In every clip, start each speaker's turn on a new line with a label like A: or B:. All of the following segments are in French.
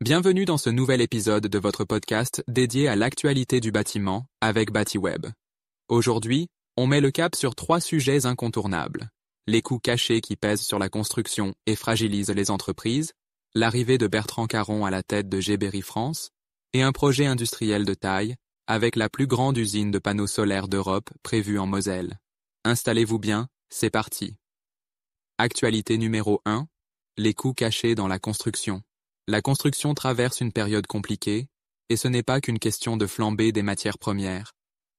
A: Bienvenue dans ce nouvel épisode de votre podcast dédié à l'actualité du bâtiment avec Batiweb. Aujourd'hui, on met le cap sur 3 sujets incontournables. Les coûts cachés qui pèsent sur la construction et fragilisent les entreprises, l'arrivée de Bertrand Caron à la tête de Géberit France, et un projet industriel de taille, avec la plus grande usine de panneaux solaires d'Europe prévue en Moselle. Installez-vous bien, c'est parti. Actualité numéro 1. Les coûts cachés dans la construction. La construction traverse une période compliquée, et ce n'est pas qu'une question de flambée des matières premières.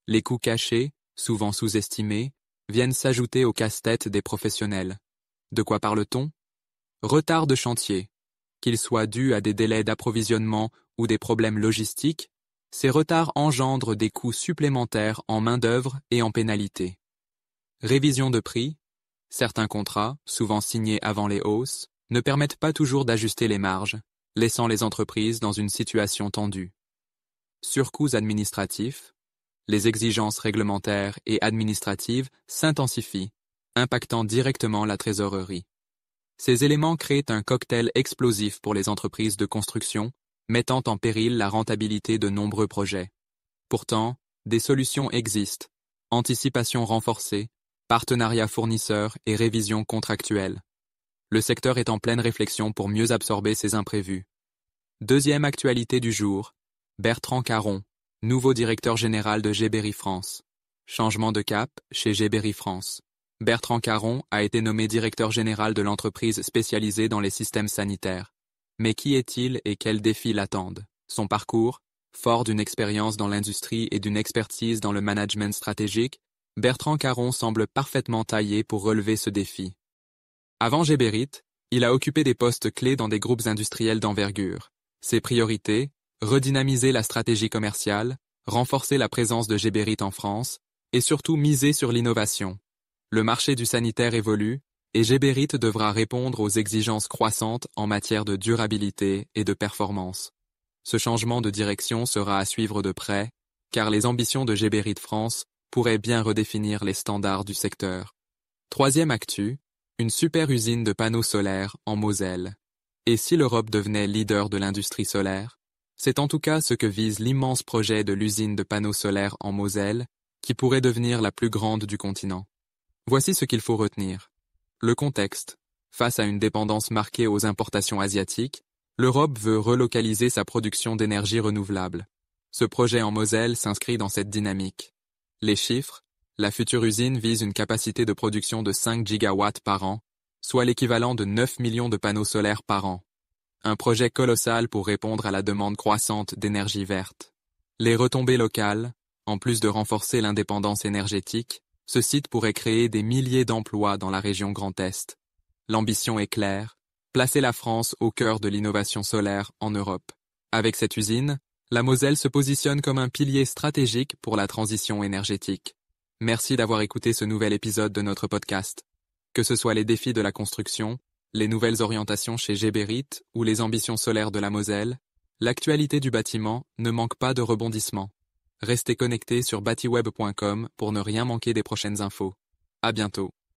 A: Les coûts cachés, souvent sous-estimés, viennent s'ajouter au casse-tête des professionnels. De quoi parle-t-on? Retard de chantier. Qu'ils soient dus à des délais d'approvisionnement ou des problèmes logistiques, ces retards engendrent des coûts supplémentaires en main-d'œuvre et en pénalités. Révision de prix. Certains contrats, souvent signés avant les hausses, ne permettent pas toujours d'ajuster les marges, laissant les entreprises dans une situation tendue. Surcoûts administratifs. Les exigences réglementaires et administratives s'intensifient, impactant directement la trésorerie. Ces éléments créent un cocktail explosif pour les entreprises de construction, mettant en péril la rentabilité de nombreux projets. Pourtant, des solutions existent. Anticipation renforcée, partenariats fournisseurs et révision contractuelle. Le secteur est en pleine réflexion pour mieux absorber ces imprévus. Deuxième actualité du jour, Bertrand Caron, nouveau directeur général de Géberit France. Changement de cap chez Géberit France. Bertrand Caron a été nommé directeur général de l'entreprise spécialisée dans les systèmes sanitaires. Mais qui est-il et quels défis l'attendent? Son parcours, fort d'une expérience dans l'industrie et d'une expertise dans le management stratégique, Bertrand Caron semble parfaitement taillé pour relever ce défi. Avant Géberit, il a occupé des postes clés dans des groupes industriels d'envergure. Ses priorités, redynamiser la stratégie commerciale, renforcer la présence de Géberit en France, et surtout miser sur l'innovation. Le marché du sanitaire évolue, et Géberit devra répondre aux exigences croissantes en matière de durabilité et de performance. Ce changement de direction sera à suivre de près, car les ambitions de Géberit France pourraient bien redéfinir les standards du secteur. Troisième actu, une super usine de panneaux solaires en Moselle. Et si l'Europe devenait leader de l'industrie solaire? C'est en tout cas ce que vise l'immense projet de l'usine de panneaux solaires en Moselle, qui pourrait devenir la plus grande du continent. Voici ce qu'il faut retenir. Le contexte. Face à une dépendance marquée aux importations asiatiques, l'Europe veut relocaliser sa production d'énergie renouvelable. Ce projet en Moselle s'inscrit dans cette dynamique. Les chiffres, la future usine vise une capacité de production de 5 gigawatts par an, soit l'équivalent de 9 millions de panneaux solaires par an. Un projet colossal pour répondre à la demande croissante d'énergie verte. Les retombées locales, en plus de renforcer l'indépendance énergétique, ce site pourrait créer des milliers d'emplois dans la région Grand Est. L'ambition est claire, placer la France au cœur de l'innovation solaire en Europe. Avec cette usine, la Moselle se positionne comme un pilier stratégique pour la transition énergétique. Merci d'avoir écouté ce nouvel épisode de notre podcast. Que ce soit les défis de la construction, les nouvelles orientations chez Géberit ou les ambitions solaires de la Moselle, l'actualité du bâtiment ne manque pas de rebondissements. Restez connectés sur batiweb.com pour ne rien manquer des prochaines infos. À bientôt.